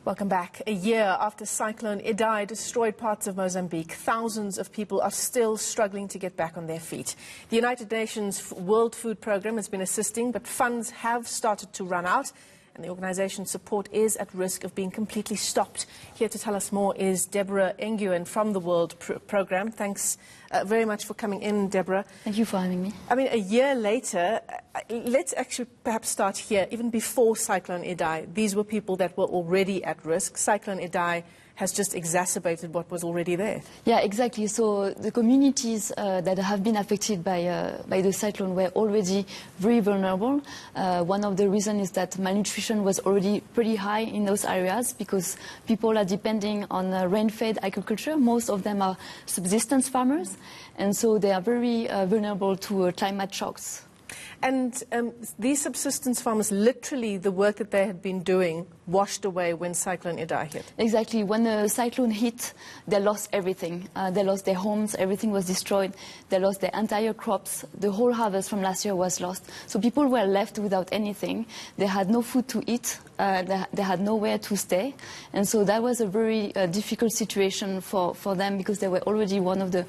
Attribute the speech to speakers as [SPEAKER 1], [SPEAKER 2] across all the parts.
[SPEAKER 1] Welcome back. A year after Cyclone Idai destroyed parts of Mozambique, thousands of people are still struggling to get back on their feet. The United Nations World Food Programme has been assisting, but funds have started to run out, and the organization's support is at risk of being completely stopped. Here to tell us more is Deborah Nguyen from the World Programme. Thanks very much for coming in, Deborah.
[SPEAKER 2] Thank you for having me.
[SPEAKER 1] I mean, a year later, let's actually perhaps start here. Even before Cyclone Idai, these were people that were already at risk. Cyclone Idai has just exacerbated what was already there.
[SPEAKER 2] Yeah, exactly. So the communities that have been affected by the cyclone were already very vulnerable. One of the reasons is that malnutrition was already pretty high in those areas because people are depending on rain-fed agriculture. Most of them are subsistence farmers, and so they are very vulnerable to climate shocks.
[SPEAKER 1] And these subsistence farmers, literally the work that they had been doing washed away when Cyclone Idai hit.
[SPEAKER 2] Exactly. When the cyclone hit, they lost everything. They lost their homes, everything was destroyed. They lost their entire crops. The whole harvest from last year was lost. So people were left without anything. They had no food to eat. They had nowhere to stay. And so that was a very difficult situation for them because they were already one of the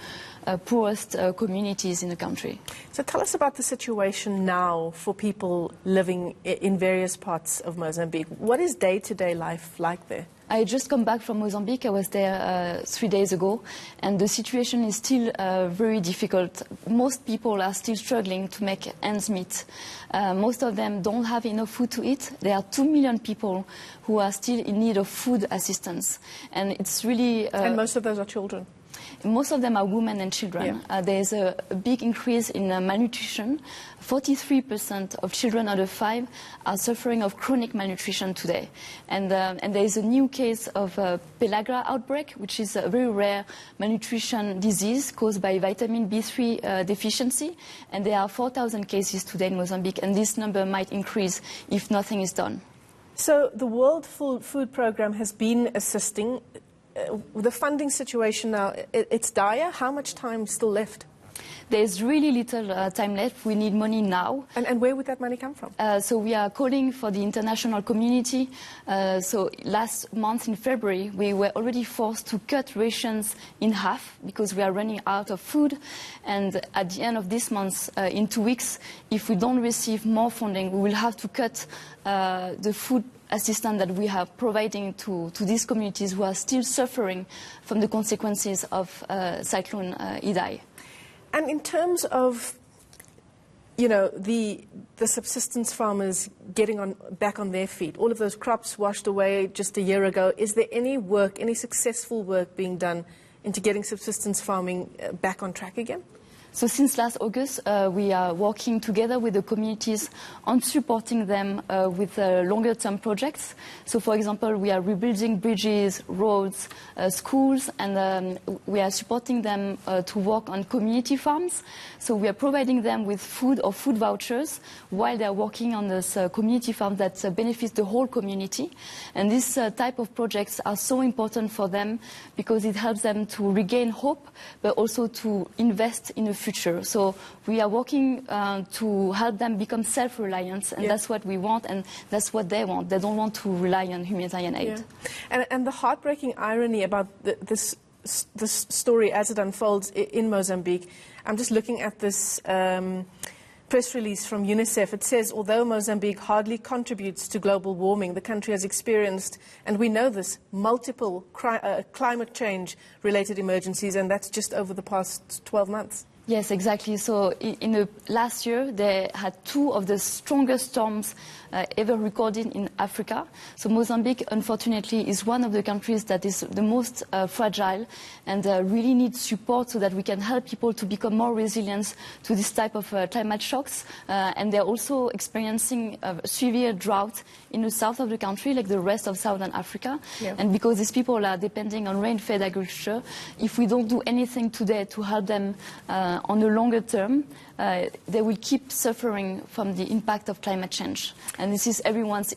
[SPEAKER 2] poorest communities in the country.
[SPEAKER 1] So tell us about the situation now for people living in various parts of Mozambique. What is day-to-day life like there?
[SPEAKER 2] I just come back from Mozambique. I was there 3 days ago, and the situation is still very difficult. Most people are still struggling to make ends meet. Most of them don't have enough food to eat. There are 2 million people who are still in need of food assistance, and it's really...
[SPEAKER 1] and most of those are children?
[SPEAKER 2] Most of them are women and children. Yeah. There's a big increase in malnutrition. 43% of children under 5 are suffering of chronic malnutrition today. And there is a new case of pellagra outbreak, which is a very rare malnutrition disease caused by vitamin B3 deficiency. And there are 4,000 cases today in Mozambique, and this number might increase if nothing is done.
[SPEAKER 1] So the World Food Programme has been assisting. The funding situation now, it's dire. How much time is still left?
[SPEAKER 2] There's really little time left. We need money now.
[SPEAKER 1] And where would that money come from?
[SPEAKER 2] So we are calling for the international community. So last month in February, we were already forced to cut rations in half because we are running out of food. And at the end of this month, in 2 weeks, if we don't receive more funding, we will have to cut the food assistance that we are providing to these communities who are still suffering from the consequences of Cyclone Idai.
[SPEAKER 1] And in terms of, you know, the subsistence farmers getting back on their feet, all of those crops washed away just a year ago, is there any work, any successful work being done into getting subsistence farming back on track again?
[SPEAKER 2] So since last August, we are working together with the communities on supporting them with longer-term projects. So, for example, we are rebuilding bridges, roads, schools, and we are supporting them to work on community farms. So we are providing them with food or food vouchers while they are working on this community farm that benefits the whole community. And this type of projects are so important for them because it helps them to regain hope, but also to invest in the future. So we are working to help them become self-reliant, and that's what we want, and that's what they want. They don't want to rely on humanitarian aid.
[SPEAKER 1] Yeah. And the heartbreaking irony about this story as it unfolds in Mozambique, I'm just looking at this press release from UNICEF. It says, although Mozambique hardly contributes to global warming, the country has experienced, and we know this, multiple climate change-related emergencies, and that's just over the past 12 months.
[SPEAKER 2] Yes, exactly. So in the last year, they had 2 of the strongest storms ever recorded in Africa. So Mozambique, unfortunately, is one of the countries that is the most fragile and really needs support so that we can help people to become more resilient to this type of climate shocks. And they're also experiencing a severe drought in the south of the country, like the rest of southern Africa. Yeah. And because these people are depending on rain-fed agriculture, if we don't do anything today to help them on the longer term, they will keep suffering from the impact of climate change. And this is everyone's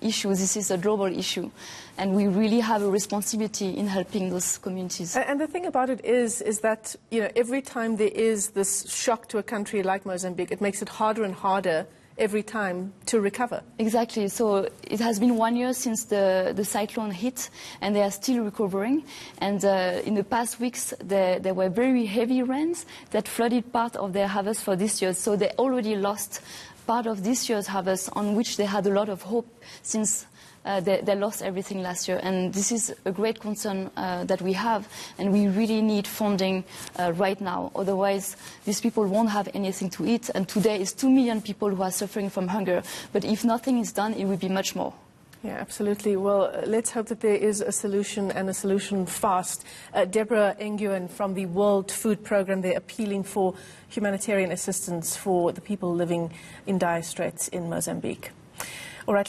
[SPEAKER 2] issue. This is a global issue. And we really have a responsibility in helping those communities.
[SPEAKER 1] And the thing about it is that, you know, every time there is this shock to a country like Mozambique, it makes it harder and harder every time to recover.
[SPEAKER 2] Exactly. So it has been 1 year since the cyclone hit, and they are still recovering. And in the past weeks, there were very heavy rains that flooded part of their harvest for this year. So they already lost part of this year's harvest, on which they had a lot of hope, since they lost everything last year. And this is a great concern that we have, and we really need funding right now. Otherwise, these people won't have anything to eat. And today is 2 million people who are suffering from hunger. But if nothing is done, it will be much more.
[SPEAKER 1] Yeah, absolutely. Well, let's hope that there is a solution, and a solution fast. Deborah Nguyen from the World Food Programme, they're appealing for humanitarian assistance for the people living in dire straits in Mozambique. All right.